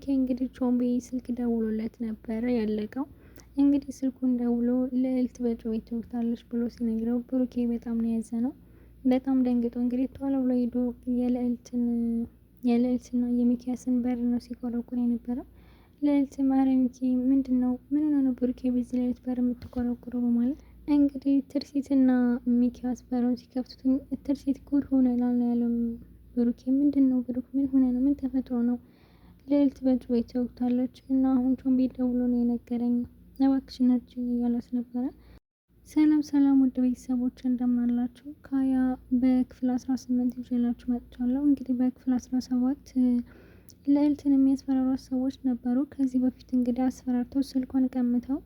ብሩኬ እንግዲህ ቾምቤ ስልክ ደውሎለት ነበረ ያለቀው። እንግዲህ ስልኩን ደውሎ ልዕልት በጩቤ ትወግታለች ብሎ ሲነግረው ብሩኬ በጣም ነው ያዘነው። በጣም ደንግጦ እንግዲህ ቶሎ ብሎ ሄዶ የልዕልትና የሚኪያስን በር ነው ሲቆረቁር የነበረው። ልዕልት ኧረ ሚኪ ምንድነው? ምን ሆነ ነው ብሩኬ በዚህ ሌሊት በር የምትቆረቁረው? በማለት እንግዲህ ትርሲትና ሚኪያስ በሩን ሲከፍቱትኝ ትርሲት ጉድ ሆነናል ነው ያለው ብሩኬ። ምንድነው ብሩክ ምን ሆነ ነው? ምን ተፈጥሮ ነው? ልዕልት በጩቤ ተወግታለች እና አሁን ቾምቤ ደውሎ ነው የነገረኝ፣ እባክሽን እርጂኝ እያላት ነበረ። ሰላም ሰላም ውድ ቤተሰቦች እንደምን አላችሁ? ካያ በክፍል 18 ይዤላችሁ መጥቻለሁ። እንግዲህ በክፍል 17 ልዕልትን የሚያስፈራሯት ሰዎች ነበሩ። ከዚህ በፊት እንግዲህ አስፈራርተው ስልኳን ቀምተው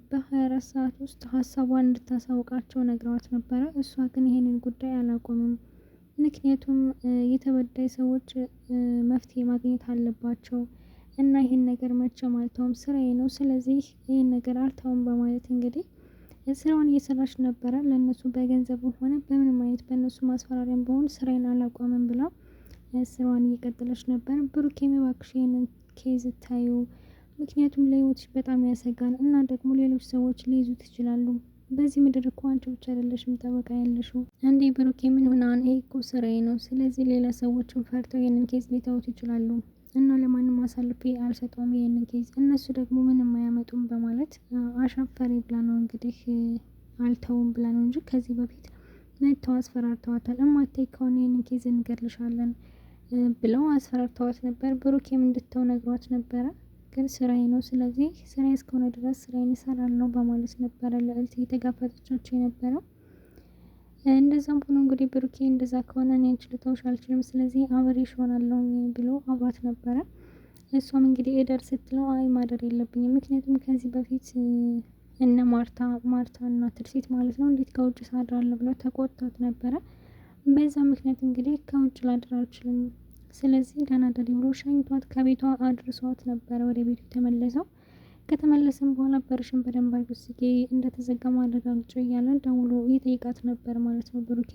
በ24 ሰዓት ውስጥ ሀሳቧን እንድታሳውቃቸው ነግረዋት ነበረ። እሷ ግን ይሄንን ጉዳይ አላቆምም። ምክንያቱም የተበዳይ ሰዎች መፍትሄ ማግኘት አለባቸው እና ይህን ነገር መቼም አልተውም፣ ስራዬ ነው፣ ስለዚህ ይህን ነገር አልተውም በማለት እንግዲህ ስራውን እየሰራች ነበረ። ለእነሱ በገንዘብም ሆነ በምንም አይነት በእነሱ ማስፈራሪያም በሆን ስራዬን አላቋምም ብላ ስራዋን እየቀጠለች ነበር። ብሩኬም እባክሽ ይህንን ኬዝ ታዩ፣ ምክንያቱም ለህይወትሽ በጣም ያሰጋል እና ደግሞ ሌሎች ሰዎች ሊይዙት ይችላሉ። በዚህ ምድር እኮ አንቺ ብቻ አይደለሽም ጠበቃ ያለሽው። እንዴ ብሩኬ ምን ሆና? ይሄ እኮ ስራዬ ነው፣ ስለዚህ ሌላ ሰዎችን ፈርተው ይህንን ኬዝ ሊተውት ይችላሉ እና ለማንም አሳልፌ አልሰጠውም ይህንን ኬዝ፣ እነሱ ደግሞ ምንም አያመጡም በማለት አሻፈሬ ብላ ነው እንግዲህ አልተውም ብላ ነው እንጂ ከዚህ በፊት መጥተው አስፈራርተዋታል። እማታይ ከሆነ ይህንን ኬዝ እንገድልሻለን ብለው አስፈራርተዋት ነበር። ብሩኬም እንድተው ነግሯት ነበረ። ግን ስራዬ ነው፣ ስለዚህ ስራዬ እስከሆነ ድረስ ስራዬን እሰራለሁ በማለት ነበረ ልዕልት እየተጋፈጠቻቸው የነበረው። እንደዛም ሆኖ እንግዲህ ብሩኬ እንደዛ ከሆነ እኔ አንቺን ልተውሽ አልችልም፣ ስለዚህ አብሬሽ እሆናለሁ ብሎ አብሯት ነበረ። እሷም እንግዲህ እደር ስትለው አይ ማደር የለብኝም፣ ምክንያቱም ከዚህ በፊት እነ ማርታ እና ትርሲት ማለት ነው እንዴት ከውጭ ሳድራለሁ ብለው ተቆጥተውት ነበረ። በዛ ምክንያት እንግዲህ ከውጭ ላድር አልችልም፣ ስለዚህ ደህና ደሪ ብሎ ሸኝቷት ከቤቷ አድርሷት ነበረ ወደ ቤቱ የተመለሰው። ከተመለሰም በኋላ በርሽን በደንብ አድርገሽ ዝጊ፣ እንደተዘጋ ማረጋግጫ እያለ ደውሎ እየጠየቃት ነበር ማለት ነው ብሩኬ።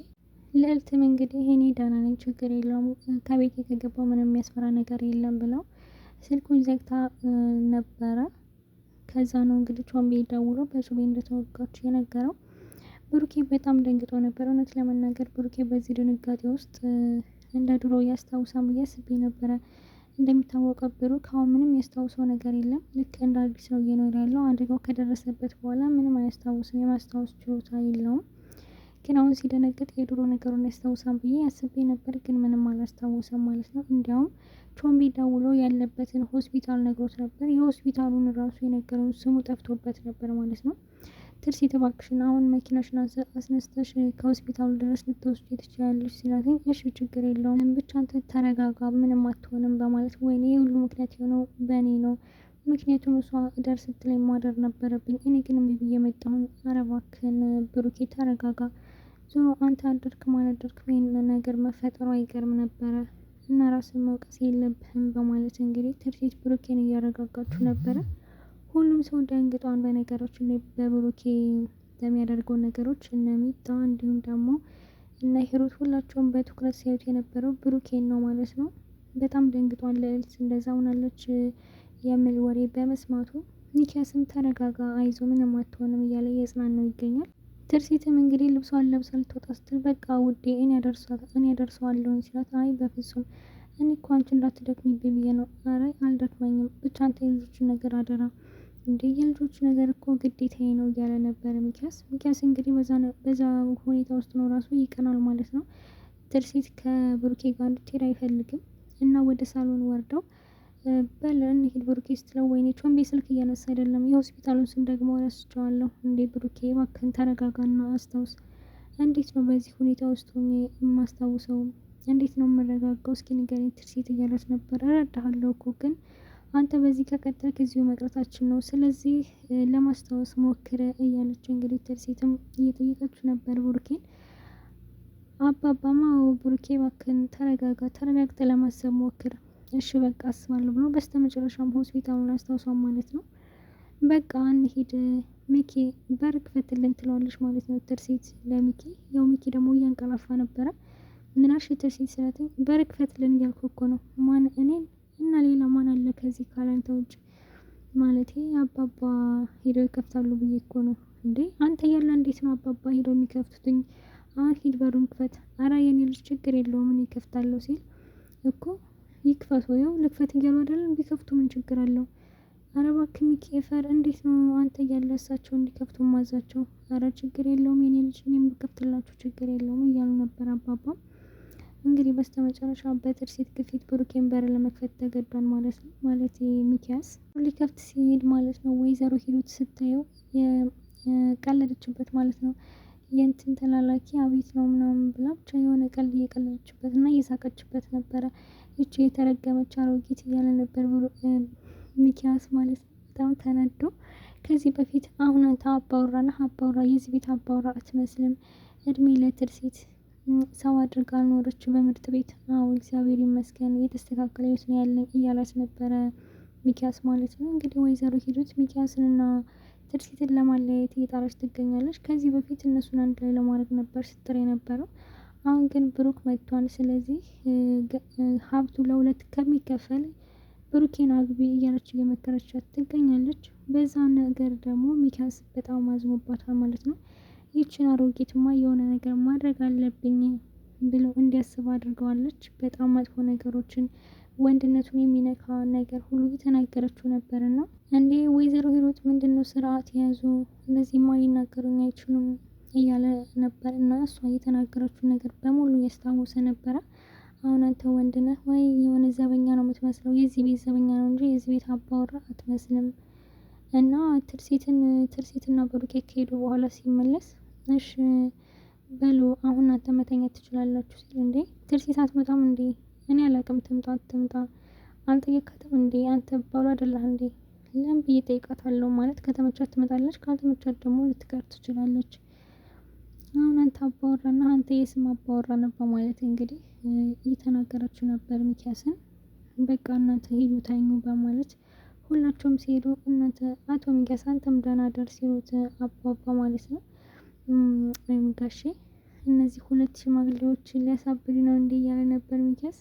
ልዕልትም እንግዲህ እኔ ደህና ነኝ ችግር የለውም ከቤቴ ከገባው ምንም የሚያስፈራ ነገር የለም ብለው ስልኩን ዘግታ ነበረ። ከዛ ነው እንግዲህ ቾምቤ ደውሎ በጩቤ እንደተወጋች የነገረው። ብሩኬ በጣም ደንግጦ ነበር። እውነት ለመናገር ብሩኬ በዚህ ድንጋጤ ውስጥ እንደ ድሮ ያስታውሳም ብዬ አስቤ ነበረ። እንደሚታወቀው ብሩክ አሁን ምንም ያስታውሰው ነገር የለም። ልክ እንደ አዲስ ነው እየኖረ ያለው። አደጋው ከደረሰበት በኋላ ምንም አያስታውስም፣ የማስታወስ ችሎታ የለውም። ግን አሁን ሲደነግጥ የድሮ ነገሩን ያስታውሳም ብዬ አስቤ ነበር፣ ግን ምንም አላስታወሰም ማለት ነው። እንዲያውም ቾምቤ ደውሎ ያለበትን ሆስፒታል ነግሮት ነበር። የሆስፒታሉን ራሱ የነገረውን ስሙ ጠፍቶበት ነበር ማለት ነው። ትርሲት እባክሽን አሁን መኪናሽን አስነስተሽ ከሆስፒታሉ ድረስ ልትወስጂ ትችላለሽ ሲላትኝ፣ እሺ ችግር የለውም ብቻ አንተ ተረጋጋ ምንም አትሆንም በማለት ወይኔ የሁሉ ምክንያት የሆነው በእኔ ነው፣ ምክንያቱም እሷ እደር ስትለኝ ማደር ነበረብኝ፣ እኔ ግን እምቢ ብዬ መጣሁኝ። ኧረ እባክህን ብሩኬ ተረጋጋ፣ ዞሮ አንተ አደርክም አላደርክም ይሄን ነገር መፈጠሩ አይቀርም ነበረ እና ራስን መውቀስ የለብህም በማለት እንግዲህ ትርሲት ብሩኬን እያረጋጋችሁ ነበረ። ሁሉም ሰው ደንግጧን በነገሮች ላይ በብሩኬ በሚያደርገው ነገሮች እነ ሚጣ እንዲሁም ደግሞ እነ ሂሩት ሁላቸውም በትኩረት ሲያዩት የነበረው ብሩኬን ነው ማለት ነው። በጣም ደንግጧን ልዕልት እንደዛ ሆናለች የሚል ወሬ በመስማቱ ሚኪያስም ተረጋጋ አይዞ ምንም አትሆንም እያለ እየጽናናው ይገኛል። ትርሲትም እንግዲህ ልብሷን ለብሳ ልትወጣ ስትል በቃ ውዴ እኔ ያደርሰዋለሁ ሲላት፣ አይ በፍጹም እኔ እኮ አንቺ እንዳትደክሚብኝ ብዬ ነው። ኧረ አልደክመኝም ብቻ አንተ የልጆችን ነገር አደራ እንዴ የልጆች ነገር እኮ ግዴታዬ ነው እያለ ነበር ሚኪያስ እንግዲህ በዛ ሁኔታ ውስጥ ነው ራሱ ይቀናል ማለት ነው። ትርሲት ከብሩኬ ጋር እንድትሄድ አይፈልግም እና ወደ ሳሎን ወርደው በል እንሂድ ብሩኬ ስትለው፣ ወይኔ ቾምቤ ስልክ እያነሳ አይደለም፣ የሆስፒታሉን ስም ደግሞ ረስቼዋለሁ። እንዴ ብሩኬ እባክህን ተረጋጋና አስታውስ፣ እንዴት ነው በዚህ ሁኔታ ውስጥ ሆኜ የማስታውሰው? እንዴት ነው የምረጋጋው? እስኪ ንገረኝ ትርሲት እያለች ነበር። እረዳሃለሁ እኮ ግን አንተ በዚህ ከቀጠልክ እዚሁ መቅረታችን ነው፣ ስለዚህ ለማስታወስ ሞክረ እያለች እንግዲህ ትርሲትም እየጠየቀችው ነበር ብሩኬን። አባባማ ብሩኬ እባክህን ተረጋጋ፣ ተረጋግተህ ለማሰብ ሞክር፣ እሺ በቃ አስባለሁ ብሎ በስተመጨረሻም ሆስፒታሉን አስታውሷል ማለት ነው። በቃ እንሂድ ሚኪ በር ክፈትልን ትለዋለች ማለት ነው ትርሲት ለሚኪ። ያው ሚኪ ደግሞ እያንቀላፋ ነበረ። ምናሽ ትርሲት ስላትኝ በር ክፈትልን እያልኩ እኮ ነው። ማን እኔን እና ሌላ ማን አለ እንደዚህ ካላንተ ውጭ ማለቴ አባባ ሄደው ይከፍታሉ ብዬ እኮ ነው እንዴ። አንተ ያለ እንዴት ነው አባባ ሄደው የሚከፍቱትኝ? አሁን ሂድ በሩን ክፈት። አረ የኔ ልጅ ችግር የለውም እኔ እከፍታለሁ ሲል እኮ ይክፈቱ። ያው ልክፈት እያሉ አይደለም ቢከፍቱ ምን ችግር አለው? አረ እባክህ ሚኪ ኤፈር እንዴት ነው አንተ እያለ እሳቸው እንዲከፍቱ ማዛቸው? አረ ችግር የለውም የኔ ልጅ እኔም ብከፍትላችሁ ችግር የለውም እያሉ ነበር አባባ። እንግዲህ በስተመጨረሻ በትርሲት ግፊት ብሩኬን በር ለመክፈት ተገዷል ማለት ነው። ማለት ሚኪያስ ሊከፍት ሲሄድ ማለት ነው ወይዘሮ ሂሩት ስታየው የቀለደችበት ማለት ነው። የእንትን ተላላኪ አቤት ነው ምናምን ብላ ብቻ የሆነ ቀልድ እየቀለደችበት እና እየሳቀችበት ነበረ። ይቺ የተረገመች አሮጊት እያለ ነበር ሚኪያስ ማለት ነው። በጣም ተናዶ ከዚህ በፊት አሁን አንተ አባወራ ነህ፣ አባወራ የዚህ ቤት አባወራ አትመስልም፣ እድሜ ለትርሲት ሰው አድርጋ አልኖረች በምርጥ ቤት። አዎ እግዚአብሔር ይመስገን የተስተካከለ ህይወት ነው ያለኝ እያላት ነበረ ሚኪያስ ማለት ነው። እንግዲህ ወይዘሮ ሂሩት ሚኪያስንና ትርሲትን ለማለያየት እየጣረች ትገኛለች። ከዚህ በፊት እነሱን አንድ ላይ ለማድረግ ነበር ስትጥር የነበረው። አሁን ግን ብሩክ መጥቷል። ስለዚህ ሀብቱ ለሁለት ከሚከፈል ብሩኬን አግቢ እያለች እየመከረቻት ትገኛለች። በዛ ነገር ደግሞ ሚኪያስ በጣም አዝኖባታል ማለት ነው። ይችን አሮጌትማ የሆነ ነገር ማድረግ አለብኝ ብሎ እንዲያስብ አድርገዋለች። በጣም መጥፎ ነገሮችን ወንድነቱን የሚነካ ነገር ሁሉ እየተናገረችው ነበርና እንዴ ወይዘሮ ሂሩት ምንድነው ስርዓት የያዙ እነዚህማ ሊናገሩኝ አይችሉም እያለ ነበር እና እሷ እየተናገረችው ነገር በሙሉ እያስታወሰ ነበረ። አሁን አንተ ወንድ ነህ ወይ የሆነ ዘበኛ ነው የምትመስለው፣ የዚህ ቤት ዘበኛ ነው እንጂ የዚህ ቤት አባወራ አትመስልም። እና ትርሲትና ብሩኬ ከሄዱ በኋላ ሲመለስ እሺ በሉ አሁን እናንተ መተኛት ትችላላችሁ ሲል እንዴ ትርሲት አትመጣም እንዴ? እኔ አላቅም ትምጣ አትምጣ አልጠየካትም እንዴ? አንተ ባሉ አይደለህ እንዴ? ለምን ብዬ እጠይቃታለሁ ማለት ከተመቻት ትመጣለች፣ ካልተመቻት ደግሞ ልትቀር ትችላለች። አሁን አንተ አባወራና አንተ የስም አባወራ ነበር ማለት እንግዲህ እየተናገረችው ነበር ሚኪያስን። በቃ እናንተ ሂዱ ተኙ በማለት ሁላቸውም ሲሄዱ እናንተ አቶ ሚኪያስ አንተም ደህና ደር ሲሉት አባባ ማለት ነው ወይም ጋሼ እነዚህ ሁለት ሽማግሌዎች ሊያሳብዱ ነው እንዴ እያለ ነበር ሚኪያስ።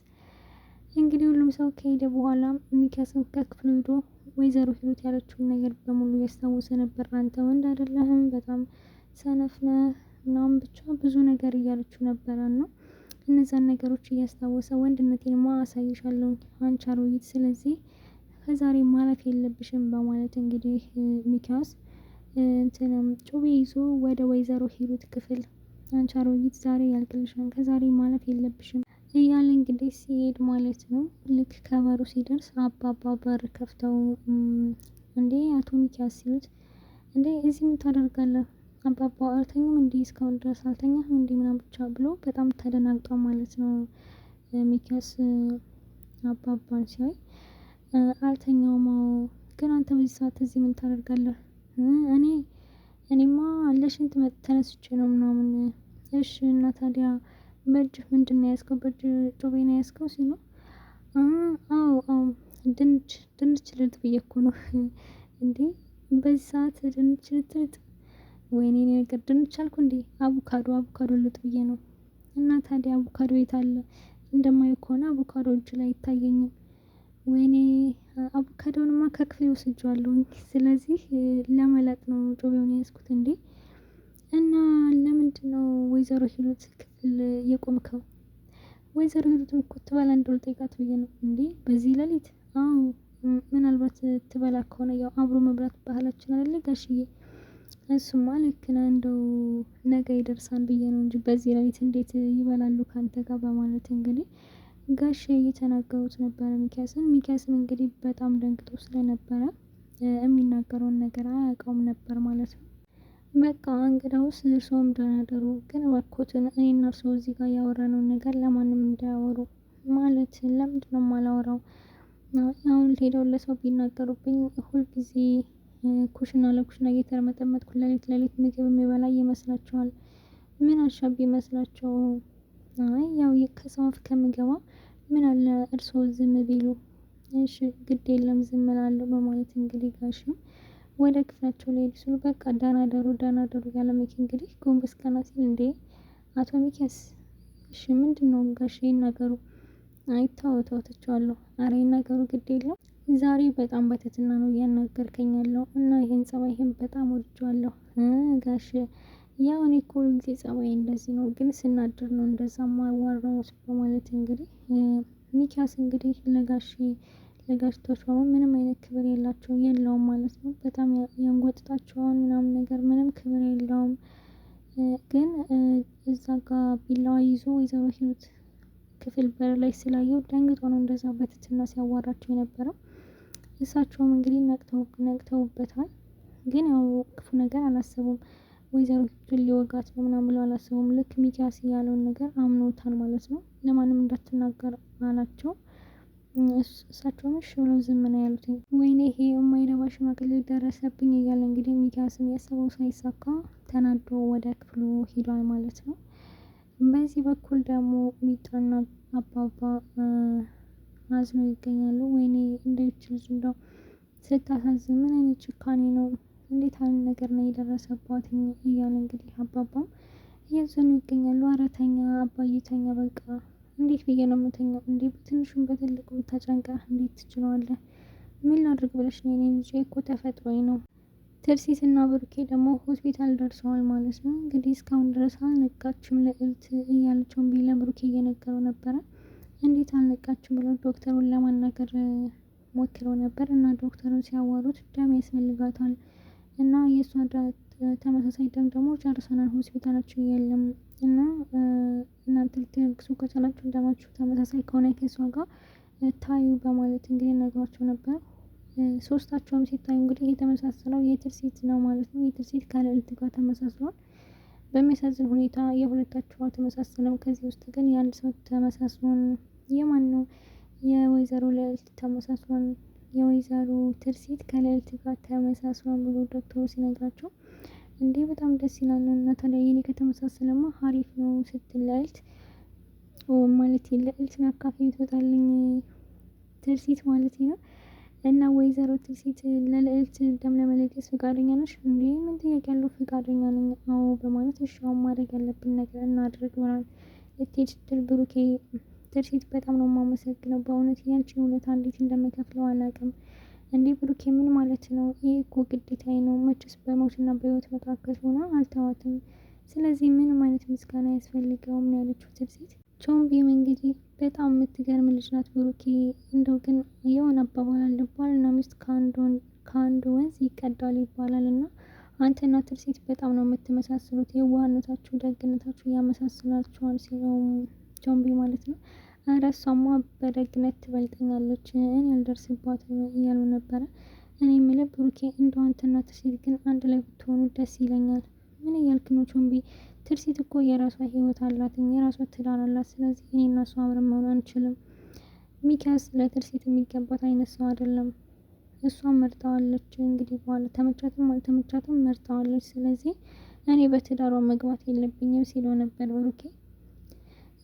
እንግዲህ ሁሉም ሰው ከሄደ በኋላ ሚኪያስን ከክፍሉ ሄዶ ወይዘሮ ሂሩት ያለችውን ነገር በሙሉ ያስታወሰ ነበር። አንተ ወንድ አይደለህም፣ በጣም ሰነፍ ነህ ምናምን ብቻ ብዙ ነገር እያለችው ነበረ ነው። እነዛን ነገሮች እያስታወሰ ወንድነቴንማ አሳይሻለሁ አንቺ አሮጊት፣ ስለዚህ ከዛሬ ማለፍ የለብሽም በማለት እንግዲህ ሚኪያስ እንትንም ጩቤ ይዞ ወደ ወይዘሮ ሂሩት ክፍል አንቺ አሮጊት ዛሬ ያልቅልሻል ከዛሬ ማለፍ የለብሽም እያለ እንግዲህ ሲሄድ ማለት ነው። ልክ ከበሩ ሲደርስ አባባ በር ከፍተው እንዴ አቶ ሚኪያስ ሲሉት እንዴ እዚህ ምን ታደርጋለህ አባባ አልተኛም እንዴ እስካሁን ድረስ አልተኛም እንዴ ምናምን ብቻ ብሎ በጣም ተደናግጧል ማለት ነው። ሚኪያስ አባባን ሲያይ አልተኛውም ግን አንተ በዚህ ሰዓት እዚህ ምን ታደርጋለህ? እኔማ ለሽንት ተነስቼ ነው ምናምን። እሺ እና ታዲያ በእጅህ ምንድነው የያዝከው? በእጅ ጩቤ ነው የያዝከው ሲሉ አዎ ድንች ልጥ ብዬ እኮ ነው እንዴ በዚህ ሰዓት ድንች ልጥልጥ? ወይኔ ነገር ድንች አልኩ እንዴ አቮካዶ ልጥ ብዬ ነው። እና ታዲያ አቮካዶ የት አለ? እንደማየው ከሆነ አቮካዶ እጅ ላይ አይታየኝም። ወይኔ አቮካዶንማ ከክፍሌ ወስጄዋለሁ። ስለዚህ ለመላጥ ነው ጩቤውን የያዝኩት እንዴ። እና ለምንድነው ወይዘሮ ሂሩት ክፍል የቆምከው? ወይዘሮ ሂሩትም እኮ ትበላ እንደው ልጠይቃት ብዬ ነው እንዴ በዚህ ሌሊት? አዎ ምናልባት ትበላ ከሆነ ያው አብሮ መብላት ባህላችን አይደለ ጋሽዬ? እሱማ ልክ ነህ፣ እንደው ነገ ይደርሳል ብዬ ነው እንጂ በዚህ ሌሊት እንዴት ይበላሉ ካንተ ጋር በማለት እንግዲህ ጋሼ እየተናገሩት ነበረ ሚኪያስን። ሚኪያስም እንግዲህ በጣም ደንግጦ ስለነበረ የሚናገረውን ነገር አያውቀውም ነበር ማለት ነው። በቃ እንግዳውስ እርስዎም ደህና ደሩ፣ ግን እባክዎትን እኔና እርስዎ እዚህ ጋር ያወራነውን ነገር ለማንም እንዳያወሩ። ማለት ለምንድነው የማላወራው? አሁን ሄደው ለሰው ቢናገሩብኝ ሁልጊዜ ኩሽና ለኩሽና እየተርመጠመጥኩ ሌሊት ምግብ የሚበላ ይመስላችኋል? ምን አሻቢ ይመስላቸው? አይ ያው ከሰው አፍ ከምገባ ምን አለ እርስዎ ዝም ቢሉ። እሺ ግድ የለም ዝም እላለሁ በማለት እንግዲህ ጋሽም ወደ ክፍላቸው ሊሄዱ ሲሉ በቃ ደህና ደሩ ያለ ሚኪ እንግዲህ ጎንበስ ቀና ሲል እንዴ አቶ ሚኪያስ እሺ ምንድነው ጋሼ ይናገሩ? አይ ተው ትቼዋለሁ። ኧረ ይናገሩ ግድ የለም ዛሬ በጣም በትህትና ነው እያናገርከኝ ያለው እና ይሄን ጸባይህን በጣም ወድጄዋለሁ ጋሽ። ያው እኔ እኮ ሁል ጊዜ ጸባዬ እንደዚህ ነው፣ ግን ስናድር ነው እንደዛ የማዋራው በማለት እንግዲህ ሚኪያስ እንግዲህ ለጋሽ ተሾመ ምንም አይነት ክብር የለውም ማለት ነው። በጣም ያንጓጥጣቸዋል ምናምን ነገር ምንም ክብር የለውም። ግን እዛ ጋር ቢላዋ ይዞ ወይዘሮ ሂሩት ክፍል በር ላይ ስላየው ደንግጦ ነው እንደዛ በትህትና ሲያዋራቸው የነበረው። እሳቸውም እንግዲህ ነቅተውበታል። ግን ያው ክፉ ነገር አላሰቡም። ወይዘሮ ሂሩትን ሊወጋት ነው ምናምን ብለው አላሰቡም። ልክ ሚኪያስ ያለውን ነገር አምኖታል ማለት ነው። ለማንም እንዳትናገር አላቸው። እሳቸውም እሺ ብለው ዝም ነው ያሉትኝ። ወይኔ ይሄ የማይረባ ሽማግሌ ደረሰብኝ እያለ እንግዲህ ሚኪያስም ያሰበው ሳይሳካ ተናዶ ወደ ክፍሉ ሄዷል ማለት ነው። በዚህ በኩል ደግሞ ሚጣና አባባ አዝነው ይገኛሉ። ወይኔ እንደች ልጅ እንደው ስታሳዝን ምን አይነት ጭካኔ ነው! እንዴት አይነት ነገር ነው የደረሰባት እያለ እንግዲህ አባባም እያዘኑ ይገኛሉ። ኧረ ተኛ አባዬ ተኛ በቃ። እንዴት ብዬ ነው የምተኛው እንዴ? በትንሹም በትልቁ ተጨንቀህ እንዴት ትችለዋለህ? ምን ላድርግ ብለሽ ነው? የኔ ልጅ እኮ ተፈጥሮኝ ነው። ትርሲትና ብሩኬ ደግሞ ሆስፒታል ደርሰዋል ማለት ነው። እንግዲህ እስካሁን ድረስ አልነቃችም ልዕልት እያለችውን ቢለ ብሩኬ እየነገረው ነበረ። እንዴት አልነቃችም ብለው ዶክተሩን ለማናገር ሞክረው ነበር እና ዶክተሩን ሲያዋሩት ደም ያስፈልጋታል እና የእሷ ተመሳሳይ ደም ደግሞ ጨርሰናል ሆስፒታላችን የለም እና እናንተ ልትለግሱ ከቻላችሁ ደማችሁ ተመሳሳይ ከሆነ ከሷ ጋር ታዩ በማለት እንግዲህ ነግሯቸው ነበር። ሶስታቸውም ሲታዩ እንግዲህ የተመሳሰለው የትርሲት ነው ማለት ነው። የትርሲት ከልዕልት ጋር ተመሳስሏል። በሚያሳዝን ሁኔታ የሁለታቸው አልተመሳሰለም። ከዚህ ውስጥ ግን የአንድ ሰው ተመሳስሏል። የማን ነው? የወይዘሮ ልዕልት ተመሳስሏል። የወይዘሮ ትርሲት ከልዕልት ጋር ተመሳስሏል ብሎ ዶክተሩ ሲነግራቸው እንዴ በጣም ደስ ይላል እና ታዲያ የኔ ከተመሳሰለማ ሀሪፍ ነው ስትል ልዕልት ማለት ልዕልትን አካፍኝ ትወጣልኝ ትርሲት ማለት ነው። እና ወይዘሮ ትርሲት ለልዕልት ደም ለመለገስ ፈቃደኛ ነሽ እንዴ? ምን ጥያቄ ያለው ፈቃደኛ ነኝ አዎ በማለት እሺ አሁን ማድረግ ያለብን ነገር እናድርግ ብሏል። ልትሄድ ስትል ብሩኬ ትርሲት በጣም ነው የማመሰግነው በእውነት ያንቺን ውለታ እንዴት እንደምከፍለው አላውቅም። እንዴ ብሩኬ ምን ማለት ነው? ይሄ እኮ ግዴታዬ ነው። መቼስ በሞትና በህይወት መካከል ሆና አልተዋትም። ስለዚህ ምንም አይነት ምስጋና አያስፈልገውም ነው ያለችው ትርሲት። ቾምቢም እንግዲህ በጣም የምትገርም ልጅ ናት። ብሩኬ እንደው ግን የሆነ አባባል አለ ባልና ሚስት ከአንድ ወንዝ ይቀዳል ይባላል እና አንተና ትርሲት በጣም ነው የምትመሳሰሉት። የዋህነታችሁ ደግነታችሁ ያመሳስላችኋል ሲለው ቾምቢ ማለት ነው። ኧረ እሷማ በደግነት ትበልጠኛለች እኔ አልደርስባትም እያሉ ነበረ። እኔ የምልህ ብሩኬ እንደው አንተና ትርሲት ግን አንድ ላይ ብትሆኑ ደስ ይለኛል። ምን እያልክ ነው ቾምቢ? ትርሲት እኮ የራሷ ህይወት አላት የራሷ ትዳር አላት። ስለዚህ እኔ እና እሷ አብረን መሆን አንችልም። ሚኪያስ ለትርሲት የሚገባት አይነት ሰው አይደለም። እሷን መርጠዋለች እንግዲህ በኋላ ተመቻትም አልተመቻትም መርጠዋለች። ስለዚህ እኔ በትዳሯ መግባት የለብኝም ሲለው ነበር ብሩኬ።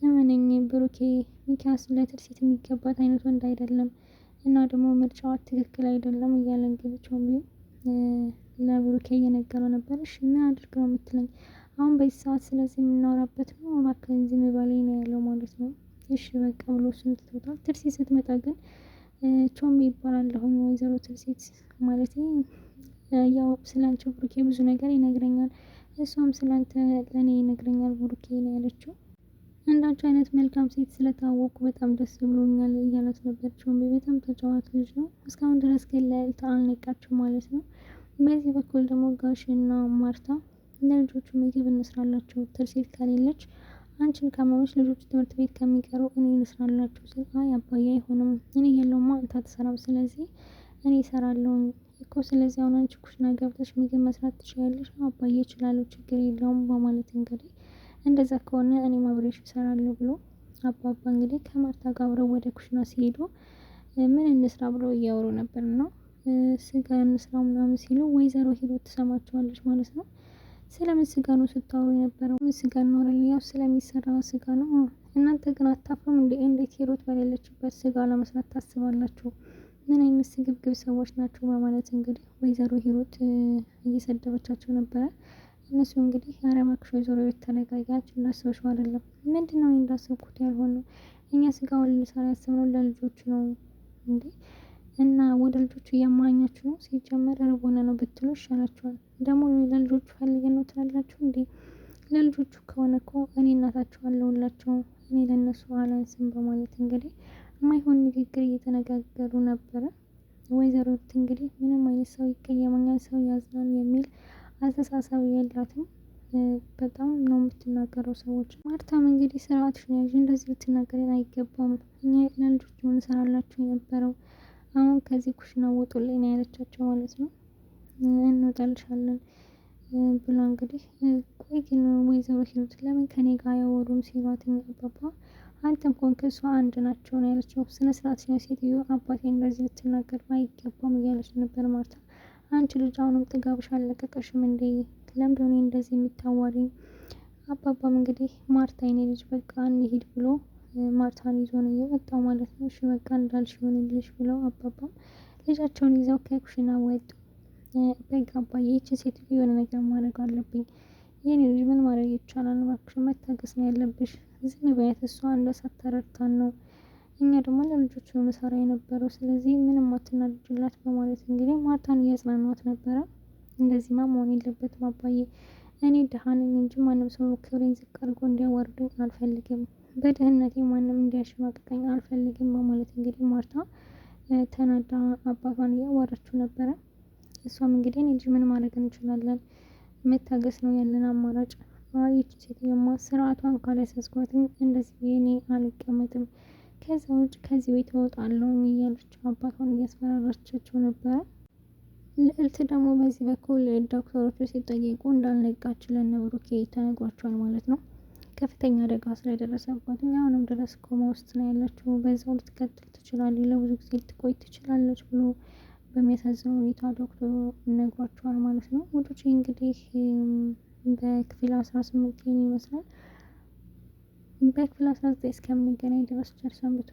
እመነኝ ብሩኬ ሚኪያስ ለትርሲት የሚገባት አይነት ወንድ አይደለም እና ደግሞ ምርጫዋ ትክክል አይደለም እያለ እንግዲህ ቾምቢው ለብሩኬ እየነገረው ነበር። እሺ ምን አድርግ ነው የምትለኝ? አሁን በዚህ ሰዓት ስለዚህ የምናወራበት ነው እባክህን ዝም በለኝ ነው ያለው ማለት ነው። እሺ በቃ ብሎ እሱን ትቶታል። ትርሲት ስትመጣ ግን ቾምቢ ይባላለሁኝ ወይዘሮ ትርሲት ማለት ያው ስላንቺ ብሩኬ ብዙ ነገር ይነግረኛል። እሷም ስላንተ ለእኔ ይነግረኛል ብሩኬ ነው ያለችው። እንዳንቺ አይነት መልካም ሴት ስለታወቁ በጣም ደስ ብሎኛል እያላት ነበር። ቾምቢ በጣም ተጫዋች ልጅ ነው። እስካሁን ድረስ ግን ልዕልት አልነቃችም ማለት ነው። በዚህ በኩል ደግሞ ጋሽና ማርታ ለልጆቹ ምግብ እንስራላቸው ትርሲት ከሌለች አንቺን ካመመች ልጆቹ ትምህርት ቤት ከሚቀሩ እኔ እንስራላቸው ስል አይ አባዬ አይሆንም እኔ የለውማ አንተ አትሰራም ስለዚህ እኔ እሰራለሁኝ እኮ ስለዚህ አሁን አንቺ ኩሽና ገብተሽ ምግብ መስራት ትችያለሽ። አባዬ እችላለሁ ችግር የለውም በማለት እንግዲህ እንደዛ ከሆነ እኔም አብሬሽ እሰራለሁ ብሎ አባባ እንግዲህ ከማርታ ጋር አብረው ወደ ኩሽና ሲሄዱ ምን እንስራ ብለው እያወሩ ነበር ነው። ስጋ እንስራ ምናምን ሲሉ ወይዘሮ ሂሩት ትሰማቸዋለች ማለት ነው። ስለምን ስጋ ነው ስታወሩ የነበረው? ስጋ እናወራለን ያው ስለሚሰራ ስጋ ነው። እናንተ ግን አታፍሩም እንዴ? እንዴት ሂሩት በሌለችበት ስጋ ለመስራት ታስባላችሁ? ምን አይነት ስግብግብ ሰዎች ናቸው? በማለት እንግዲህ ወይዘሮ ሂሩት እየሰደበቻቸው ነበረ። እነሱ እንግዲህ ኧረ እባክሽ ወይዘሮ ሂሩት ተረጋጊ፣ አንቺ እንዳሰብሽው አይደለም። ምንድነው እንዳሰብኩት ያልሆነው? እኛ ስጋውን ልንሰራ ያሰብነው ለልጆቹ ነው እንዴ እና ወደ ልጆቹ እያማኛችሁ ነው። ሲጀመር ርቦና ነው ብትሉ ይሻላችኋል። ደግሞ ለልጆቹ ፈልገን ነው ትላላችሁ እንዴ? ለልጆቹ ከሆነ እኮ እኔ እናታቸው አለሁላቸው፣ እኔ ለእነሱ አላንስም በማለት እንግዲህ የማይሆን ንግግር እየተነጋገሩ ነበረ። ወይዘሮ ሩት እንግዲህ ምንም አይነት ሰው ይቀየመኛል፣ ሰው ያዝናል የሚል አስተሳሰብ የላትም። በጣም ነው የምትናገረው ሰዎች። ማርታም እንግዲህ ስርዓትሽን ያዥ፣ እንደዚህ ልትናገረን አይገባም፣ እኛ ለልጆች ነው እንሰራላችሁ የነበረው፣ አሁን ከዚህ ኩሽና ውጡልኝ ነው ያለቻቸው ማለት ነው። እንወጣልሻለን ብላ እንግዲህ ቆይ ግን ወይዘሮ ሂሩት ለምን ከኔ ጋር አያወሩም ሲሏት አባባ አንተም ኮንክ እሷ አንድ ናቸው ነው ያለችው። ስነ ስርዓት ሲሆን ሴትዮ አባቴ እንደዚህ ልትናገር አይገባም እያለች ነበር ማርታ። አንቺ ልጅ አሁንም ጥጋብሽ አልለቀቀሽም እንዴ? ለምንድን ነው እንደዚህ የምታዋሪኝ? አባባም እንግዲህ ማርታ የኔ ልጅ በቃ እንሂድ ብሎ ማርታን ይዞ ነው የወጣው ማለት ነው። እሺ በቃ እንዳልሽ ይሆንልሽ ብለው አባባም ልጃቸውን ይዘው ከኩሽና ወጡ። በቃ አባዬ ይቺን ሴትዮ የሆነ ነገር ማድረግ አለብኝ። የኔ ልጅ ምን ማድረግ ይቻላል? እባክሽ መታገስ ነው ያለብሽ። ዝም በያት፣ እሷ እንደ ሳታረድታን ነው። እኛ ደግሞ ለልጆቹ ነው መሰራ የነበረው። ስለዚህ ምንም አትናደጅላት በማለት እንግዲህ ማርታን እያጽናኗት ነበረ። እንደዚህማ መሆን የለበትም አባዬ፣ እኔ ደሃ ነኝ እንጂ ማንም ሰው ክብሬን ዝቅ አድርጎ እንዲያዋርደኝ አልፈልግም። በድህነቴ ማንም እንዲያሸማቅቀኝ አልፈልግም በማለት እንግዲህ ማርታ ተናዳ አባቷን እያዋራችው ነበረ። እሷም እንግዲህ እኔ ልጅ ምን ማድረግ እንችላለን? መታገስ ነው ያለን አማራጭ። ይቺ ሴትዮማ ስርዓቷን ካላስያዝኳትም እንደዚህ እኔ አልቀመጥም፣ ከዛ ውጭ ከዚህ ቤት እወጣለሁ እያለች አባቷን እያስፈራራቻቸው ነበረ። ልዕልት ደግሞ በዚህ በኩል ዶክተሮቹ ሲጠየቁ እንዳልነቃች ለእነ ብሩኬ ተነግሯቸዋል ማለት ነው። ከፍተኛ አደጋ ስለደረሰባት አሁንም ድረስ ኮማ ውስጥ ነው ያለችው፣ በዛው ልትቀጥል ትችላለች፣ ለብዙ ጊዜ ልትቆይ ትችላለች ብሎ በሚያሳዝን ሁኔታ ዶክተሩ ነግሯቸዋል ማለት ነው። ውዶች እንግዲህ በክፍል 18 ይመስላል። በክፍል 19 እስከምንገናኝ ድረስ ቸር ሰንብቱ።